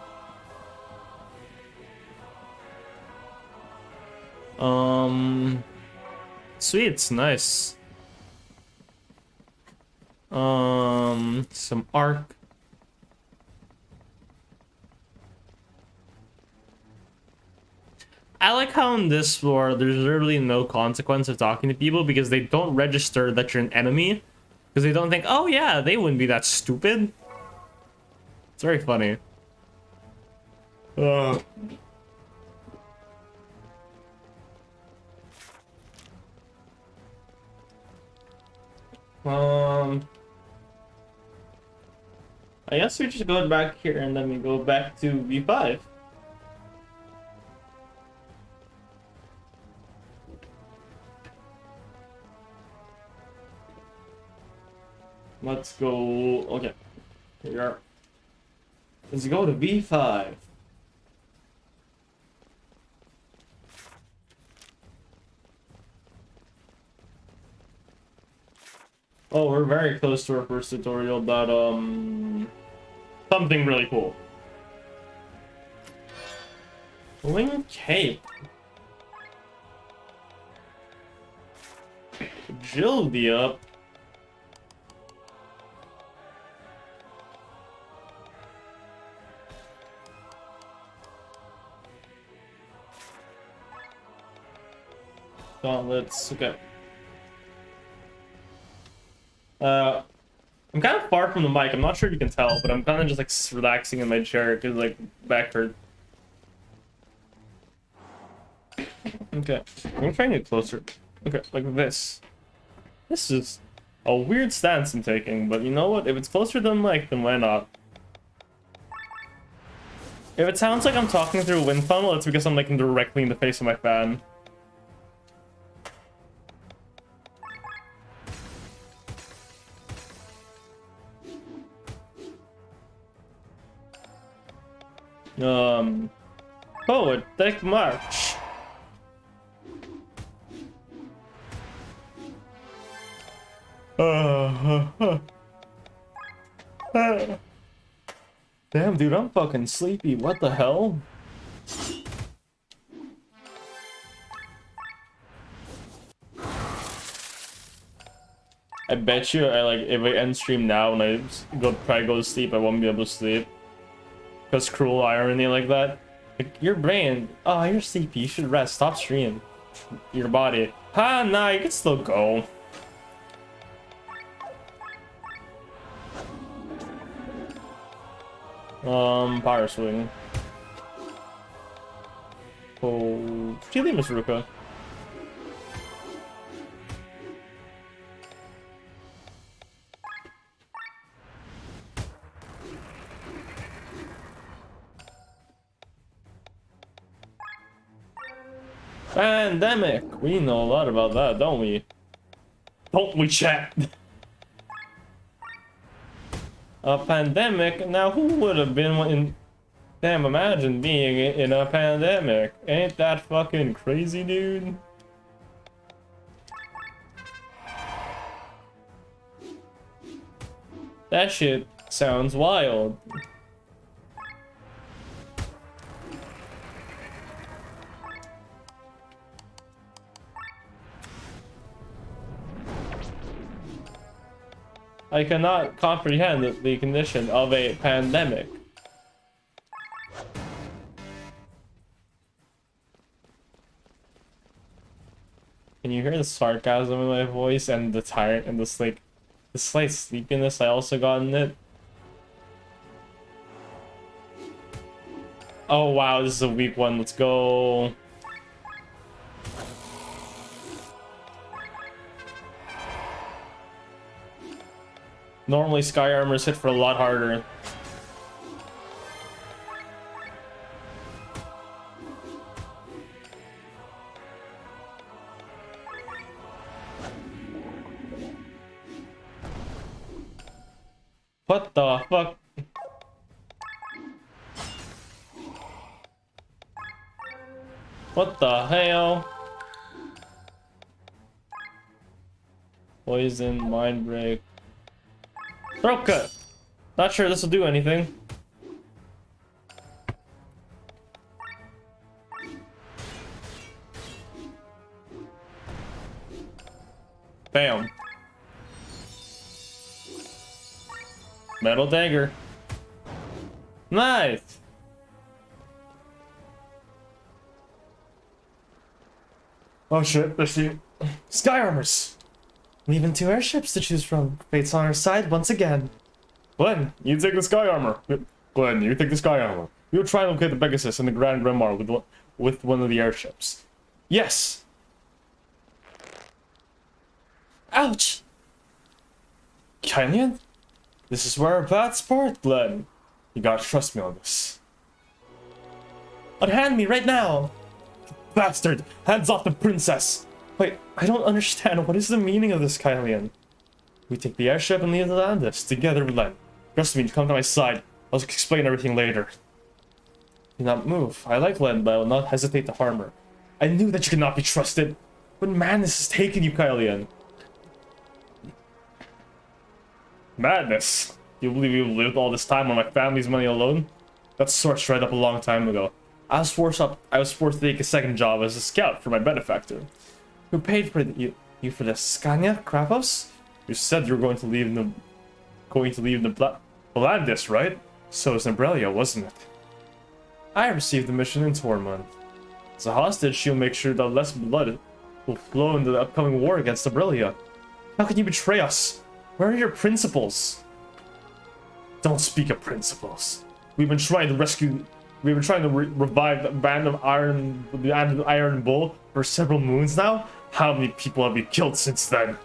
Sweet, nice. Some arc. I like how in this war there's literally no consequence of talking to people because they don't register that you're an enemy. Because they don't think, oh yeah, they wouldn't be that stupid. It's very funny. I guess we just go back here and then we go back to V5. Let's go. Okay, here we are. Let's go to V5. Oh, we're very close to our first tutorial, but something really cool. Wing Cape. Agility up. Gauntlets, okay. I'm kind of far from the mic. I'm not sure if you can tell, but I'm kind of just like relaxing in my chair because like back hurt. Okay, I'm trying to get closer. Okay, like this. This is a weird stance I'm taking, but you know what? If it's closer than mic, then why not? If it sounds like I'm talking through a wind funnel, it's because I'm like directly in the face of my fan. Forward, take march. Damn, dude, I'm fucking sleepy. What the hell? I bet you, if I end stream now and I try to go to sleep, I won't be able to sleep. Because cruel irony like that. Like, your brain, oh, you're sleepy, you should rest, stop streaming. Your body, nah, you can still go. Power swing. Oh, Chili Miss Ruka. Pandemic! We know a lot about that, don't we? Don't we, chat? A pandemic? Now, who would have been in... Damn, imagine being in a pandemic. Ain't that fucking crazy, dude? That shit sounds wild. I cannot comprehend the condition of a pandemic. Can you hear the sarcasm in my voice and the tired and the slight sleepiness I also got in it? Oh wow, this is a weak one. Let's go. Normally Sky Armors hit for a lot harder. What the fuck? What the hell? Poison, Mind Break. Throat cut. Not sure this will do anything. Bam. Metal dagger. Nice. Oh shit, there's the Sky Armors. Leaving 2 airships to choose from. Fate's on our side once again. Glenn, you take the Sky Armor. Glenn, you take the Sky Armor. We'll try and locate the Pegasus and the Grand Remar with one of the airships. Yes! Ouch! Kylian? This is where our paths part, Glenn. You gotta trust me on this. Unhand me right now! Bastard! Hands off the princess! Wait, I don't understand. What is the meaning of this, Kylian? We take the airship and leave Atlantis together with Len. Trust me, come to my side. I'll explain everything later. Do not move. I like Len, but I will not hesitate to harm her. I knew that you could not be trusted. What madness has taken you, Kylian? Madness? You believe you've lived all this time on my family's money alone? That sort's right up a long time ago. I was forced to take a second job as a scout for my benefactor. Who paid for you for this? Scania? Kravos? You said you were going to leave the Volandis, right? So is Umbrella, wasn't it? I received the mission in Tormund. As a hostage, she'll make sure that less blood will flow into the upcoming war against Umbrella. How can you betray us? Where are your principles? Don't speak of principles. We've been trying to revive the band of Iron Bull for several moons now. How many people have we killed since then?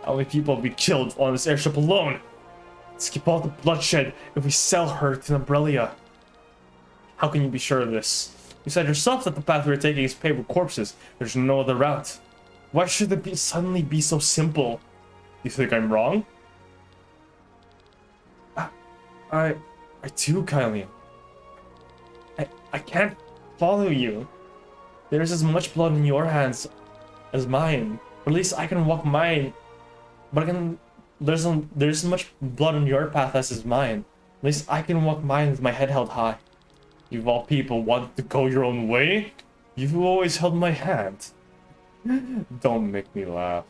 How many people have we killed on this airship alone? Skip all the bloodshed if we sell her to Umbrella. How can you be sure of this? You said yourself that the path we are taking is paved with corpses. There's no other route. Why should it suddenly be so simple? You think I'm wrong? I too, Kylian. I can't follow you. There's as much blood in your hands as mine. Or at least I can walk mine But again, there's as much blood on your path as is mine. At least I can walk mine with my head held high. You of all people wanted to go your own way? You've always held my hand. Don't make me laugh.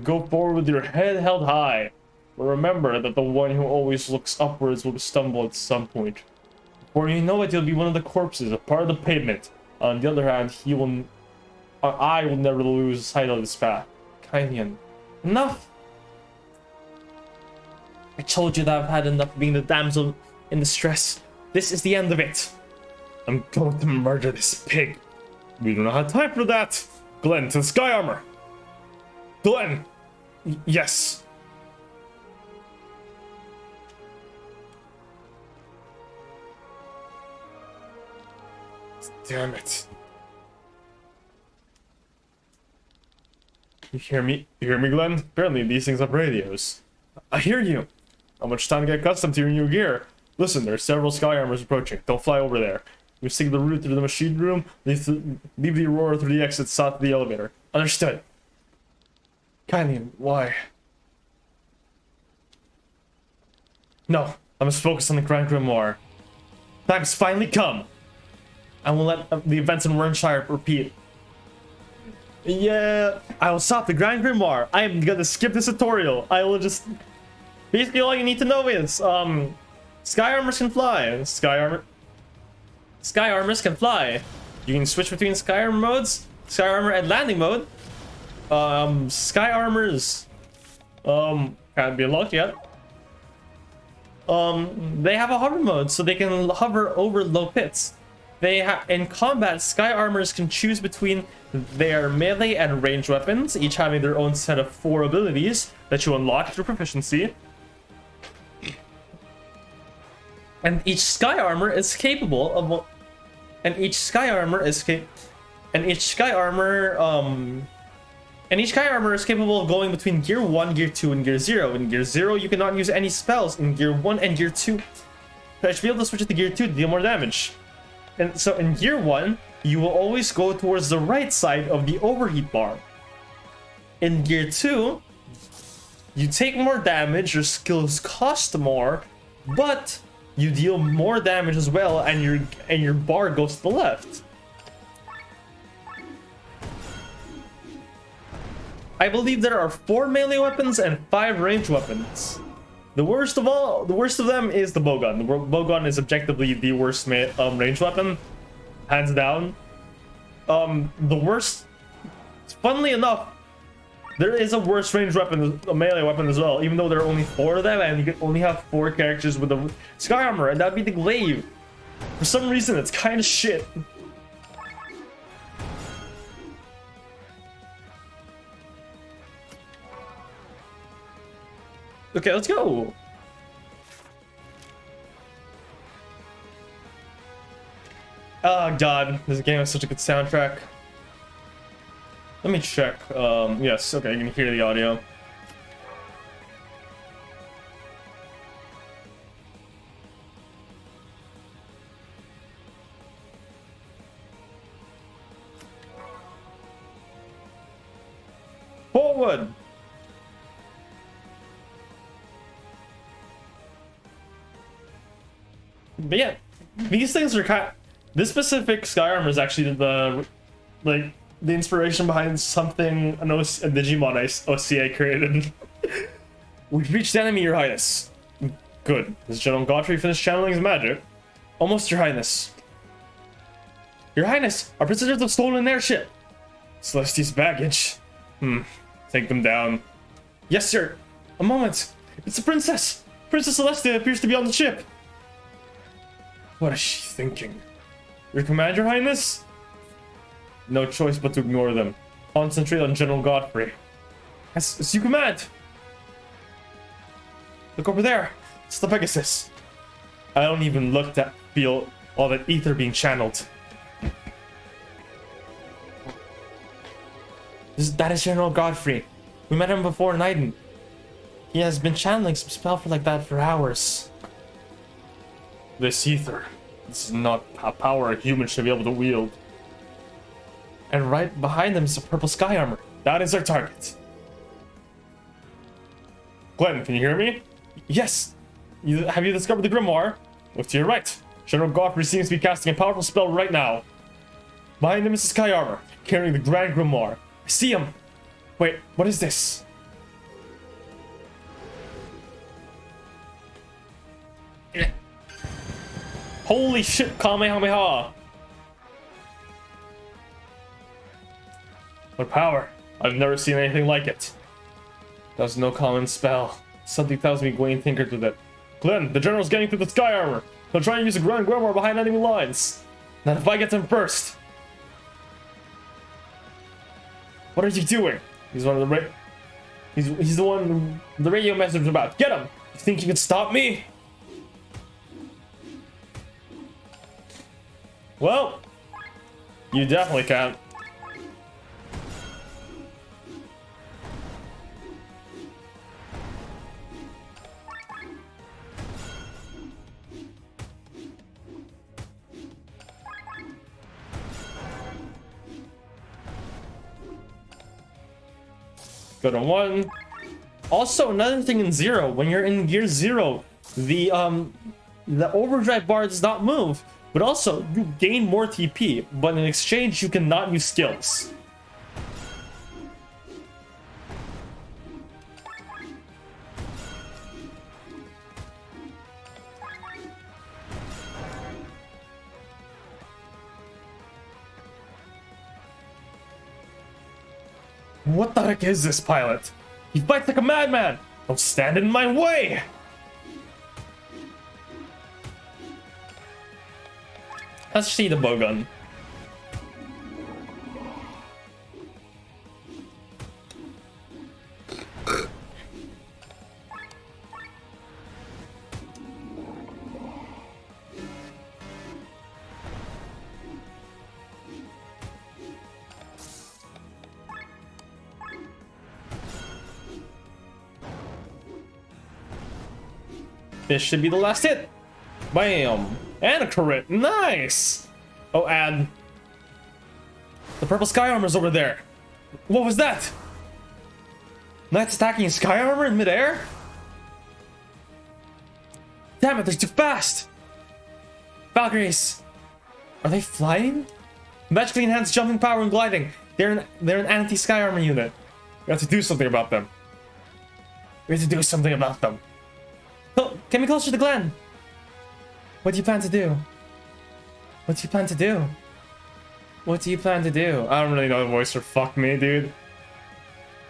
Go forward with your head held high. But remember that the one who always looks upwards will stumble at some point. Before you know it, you'll be one of the corpses, a part of the pavement. On the other hand, I will never lose sight of this path. Kylian, enough! I told you that I've had enough being the damsel in distress. This is the end of it. I'm going to murder this pig. We do not have time for that. Glenn, to the sky armor. Glenn! Yes. Damn it. You hear me? You hear me, Glenn? Apparently these things have radios. I hear you. How much time to get accustomed to your new gear? Listen, there are several sky armors approaching. Don't fly over there. We stick the route through the machine room, leave the Aurora through the exit south of the elevator. Understood. Kylian, why? No, I must focus on the Grand Grimoire. Time's finally come. I will let the events in Wernshire repeat. Yeah, I will stop the Grand Grimoire. I am gonna skip this tutorial. I will just... Basically all you need to know is, Sky armors can fly. Sky armors can fly. You can switch between sky armor modes, sky armor and landing mode. Sky armors can't be unlocked yet. They have a hover mode, so they can hover over low pits. In combat, sky armors can choose between their melee and ranged weapons, each having their own set of 4 abilities that you unlock through proficiency. And each sky armor is capable of, and each sky armor is capable of going between Gear 1, Gear 2, and Gear 0. In Gear 0, you cannot use any spells. In Gear 1 and Gear 2, I should be able to switch it to Gear 2 to deal more damage. And so in Gear 1, you will always go towards the right side of the overheat bar. In Gear 2, you take more damage, your skills cost more, but you deal more damage as well, and your bar goes to the left. I believe there are 4 melee weapons and 5 ranged weapons. The worst of them is the bowgun. The bowgun is objectively the worst ranged weapon, hands down. The worst, funnily enough, there is a worse ranged weapon, a melee weapon as well, even though there are only 4 of them, and you can only have 4 characters with a sky armor, and that'd be the glaive. For some reason, it's kind of shit. Okay, let's go. Oh god, this game has such a good soundtrack. Let me check. Yes, okay, you can hear the audio. Forward! But yeah, these things are kind of... This specific sky armor is actually the inspiration behind something a Digimon OCA created. We've reached the enemy, Your Highness. Good. Has General Godfrey finished channeling his magic? Almost, Your Highness. Your Highness, our prisoners have stolen an airship. Celeste's baggage. Take them down. Yes, sir. A moment. It's the princess. Princess Celeste appears to be on the ship. What is she thinking? Your command, Your Highness? No choice but to ignore them. Concentrate on General Godfrey. As you command. Look over there. It's the Pegasus. I don't even look to feel all that ether being channeled. That is General Godfrey. We met him before in Aiden. He has been channeling some spell for like that for hours. This ether. This is not a power a human should be able to wield. And right behind them is a purple sky armor. That is our target. Glenn, can you hear me? Yes. Have you discovered the grimoire? Look to your right. General Godfrey seems to be casting a powerful spell right now. Behind him is the Sky Armor, carrying the Grand Grimoire. I see him. Wait, what is this? Holy shit, Kamehameha! What power? I've never seen anything like it. That's no common spell. Something tells me Gwen tinkered with it. Glenn, the general's getting through the Sky Armor. He'll try and use a Grand Grimoire behind enemy lines. Not if I get him first. What are you doing? He's one of the he's the one the radio message about. Get him! You think you can stop me? Well, you definitely can. Good on one. Also, another thing in Zero, when you're in Gear Zero, the overdrive bar does not move, but also you gain more TP, but in exchange you cannot use skills. What the heck is this pilot? He fights like a madman! Don't stand in my way! Let's see the bowgun. This should be the last hit. Bam! And a crit. Nice! Oh, and the purple Sky Armor's over there. What was that? Knight's attacking Sky Armor in midair? Damn it, they're too fast! Valkyries! Are they flying? Magically enhanced jumping power and gliding. They're an anti-Sky Armor unit. We have to do something about them. We have to do something about them. Oh, get me closer to Glenn. What do you plan to do? What do you plan to do? What do you plan to do? I don't really know the voice for fuck me, dude.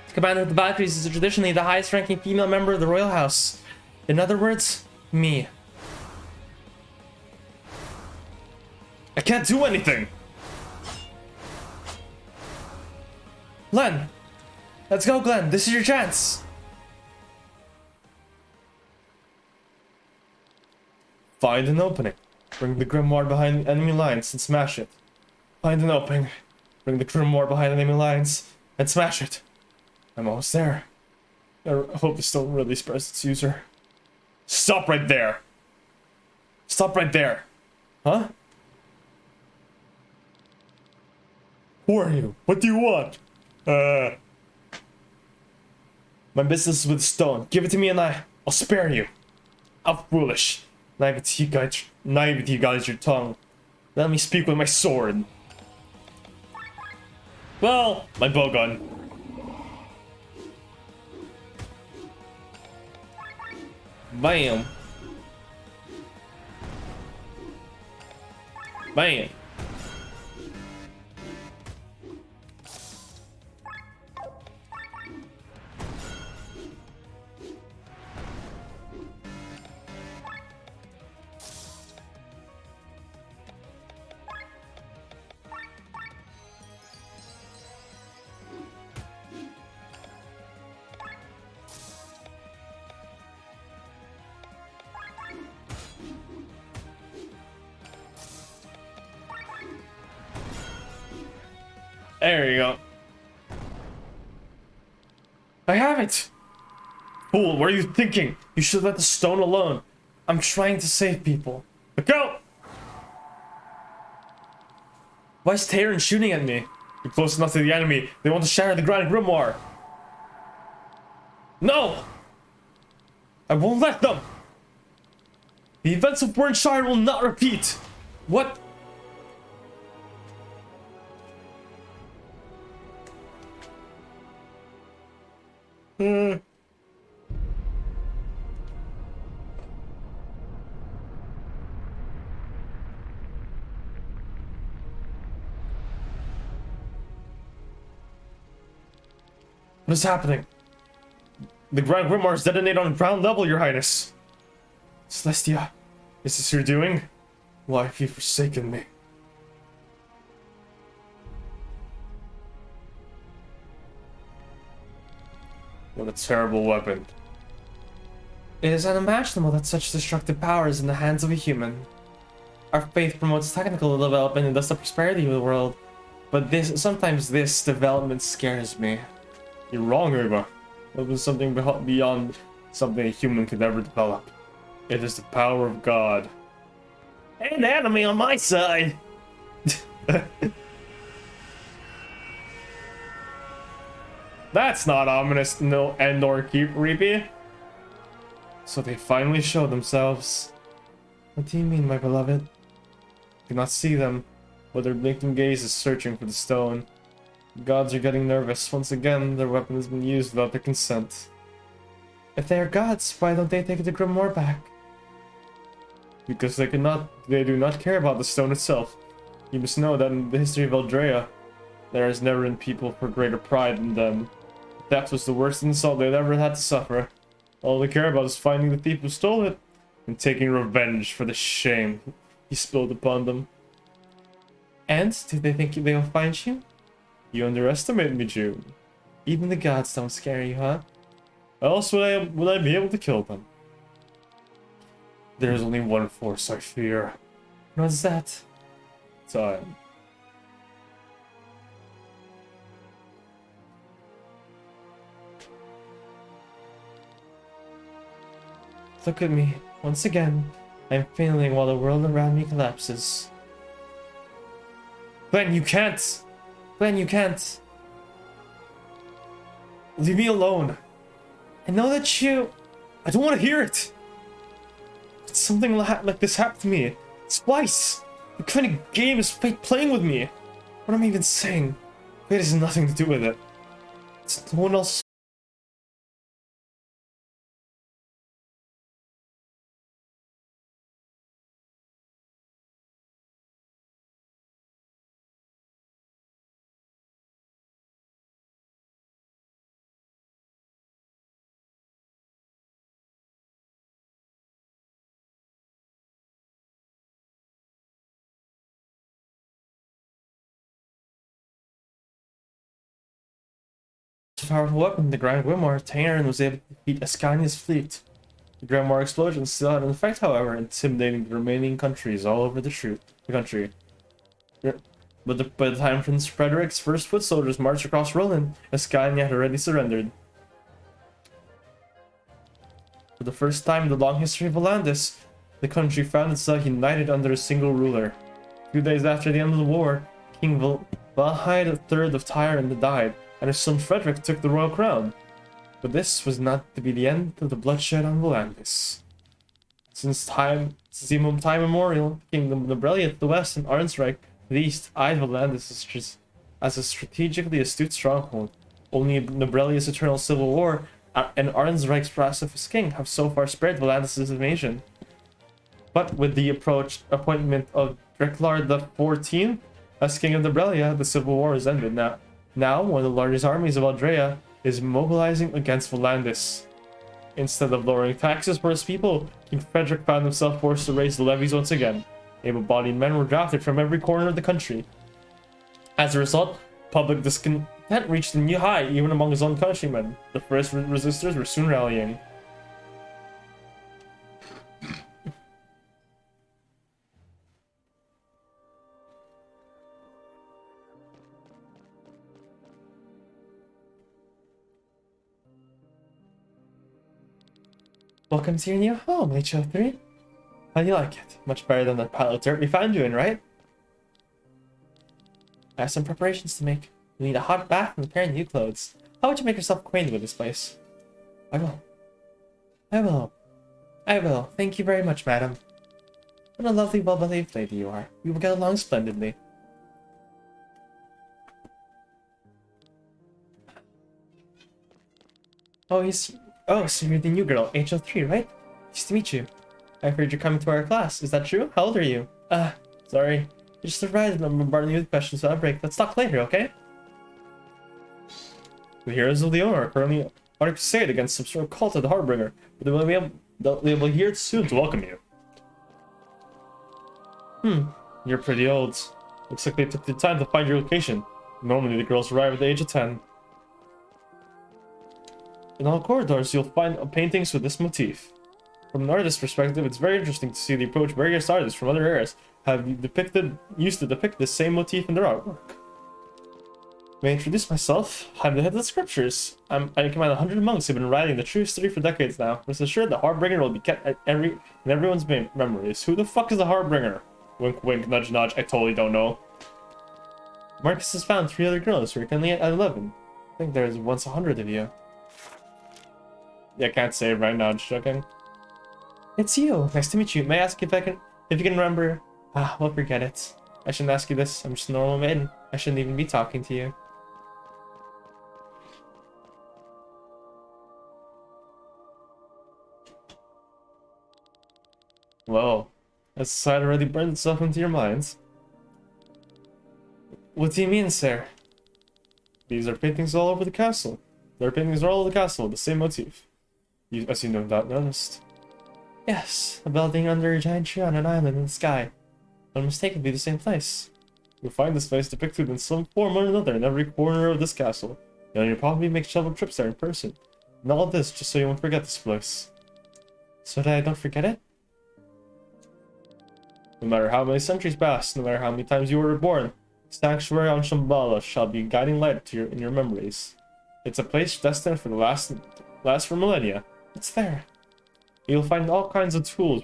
The commander of the Valkyries is traditionally the highest ranking female member of the royal house. In other words, me. I can't do anything. Glenn. Let's go, Glenn. This is your chance. Find an opening. Bring the grimoire behind enemy lines and smash it. Find an opening. Bring the grimoire behind enemy lines and smash it. I'm almost there. I hope this don't really spreads its user. Stop right there. Stop right there. Huh? Who are you? What do you want? My business is with stone. Give it to me and I'll spare you. How foolish. Naivety guides your tongue. Let me speak with my sword. Well, my bowgun. Bam. Bam. There you go. I have it! Fool, what are you thinking? You should let the stone alone. I'm trying to save people. Look out! Why is Taran shooting at me? You're close enough to the enemy. They want to shatter the Grand Grimoire. No! I won't let them! The events of Burnshire will not repeat! What? What is happening? The Grand Grimoires detonate on ground level, Your Highness. Celestia, is this your doing? Why have you forsaken me? What a terrible weapon. It is unimaginable that such destructive power is in the hands of a human. Our faith promotes technical development and thus the prosperity of the world. But sometimes this development scares me. You're wrong, Uba. It was something beyond something a human could ever develop. It is the power of God. An enemy on my side! That's not ominous, no, and nor creepy. So they finally show themselves. What do you mean, my beloved? I cannot see them, but their blinking gaze is searching for the stone. The gods are getting nervous. Once again, their weapon has been used without their consent. If they are gods, why don't they take the Grimoire back? Because they do not care about the stone itself. You must know that in the history of Eldrea, there has never been people for greater pride than them. Theft was the worst insult they'd ever had to suffer. All they care about is finding the thief who stole it, and taking revenge for the shame he spilled upon them. And do they think they'll find you? You underestimate me, June. Even the gods don't scare you, huh? How else would I be able to kill them? There's only one force I fear. What's that? Time. Look at me. Once again, I'm failing while the world around me collapses. Glenn, you can't! Glenn, you can't! Leave me alone. I know that you... I don't want to hear it! Something like this happened to me. Twice! What kind of game is fate playing with me? What am I even saying? Fate has nothing to do with it. It's no one else. Powerful weapon, the Grand Grimoire, Tangerin was able to defeat Ascania's fleet. The Grimoire explosion still had an effect, however, intimidating the remaining countries all over the country. But by the time Prince Frederick's first foot soldiers marched across Roland, Ascania had already surrendered. For the first time in the long history of Volandis, the country found itself united under a single ruler. 2 days after the end of the war, King Valhaid III of Tyre died, and his son Frederick took the royal crown. But this was not to be the end of the bloodshed on Volandis. Since time immemorial, Kingdom Nobrelia to the west and Arnsreich to the east eyed Volandis as a strategically astute stronghold. Only Nobrelia's eternal civil war and Arnsreich's pacifist king have so far spared Volandis' invasion. But with the appointment of Dreclard XIV as king of Nobrelia, the civil war is ended now. Now, one of the largest armies of Eldrea is mobilizing against Volandis. Instead of lowering taxes for his people, King Frederick found himself forced to raise the levies once again. Able-bodied men were drafted from every corner of the country. As a result, public discontent reached a new high even among his own countrymen. The first resistors were soon rallying. Welcome to your new home, HO3. How do you like it? Much better than that pile of dirt we found you in, right? I have some preparations to make. You need a hot bath and a pair of new clothes. How would you make yourself acquainted with this place? I will. I will. Thank you very much, madam. What a lovely, well-behaved lady you are. We will get along splendidly. Oh, so you're the new girl, HL3, right? Nice to meet you. I heard you're coming to our class. Is that true? How old are you? Sorry. You just arrived and I'm bombarding you with questions without a break. Let's talk later, okay? The heroes of Leona are currently on a crusade against some sort of cult of the Harbinger, but they'll be here soon to welcome you. You're pretty old. Looks like they took the time to find your location. Normally the girls arrive at the age of 10. In all corridors, you'll find paintings with this motif. From an artist's perspective, it's very interesting to see the approach various artists from other eras have used to depict the same motif in their artwork. May I introduce myself? I'm the head of the scriptures. I command 100 monks who've been writing the true history for decades now. Rest assured, the Harbinger will be kept in everyone's memories. Who the fuck is the Harbinger? Wink wink, nudge nudge, I totally don't know. Marcus has found 3 other girls who are currently at 11. I think there's once 100 of you. Yeah, I can't say it right now, just joking. It's you. Nice to meet you. May I ask if you can remember? Well, forget it. I shouldn't ask you this. I'm just a normal maiden. I shouldn't even be talking to you. Well, that side already burned itself into your minds. What do you mean, sir? These are paintings all over the castle. There are paintings all over the castle with the same motif. As you no doubt noticed. Yes, a building under a giant tree on an island in the sky. Unmistakably the same place. You'll find this place depicted in some form or another in every corner of this castle. And you'll probably make several trips there in person. And all this just so you won't forget this place. So that I don't forget it? No matter how many centuries pass, no matter how many times you were reborn, Sanctuary on Shambhala shall be a guiding light in your memories. It's a place destined for the last for millennia. It's there. You'll find all kinds of tools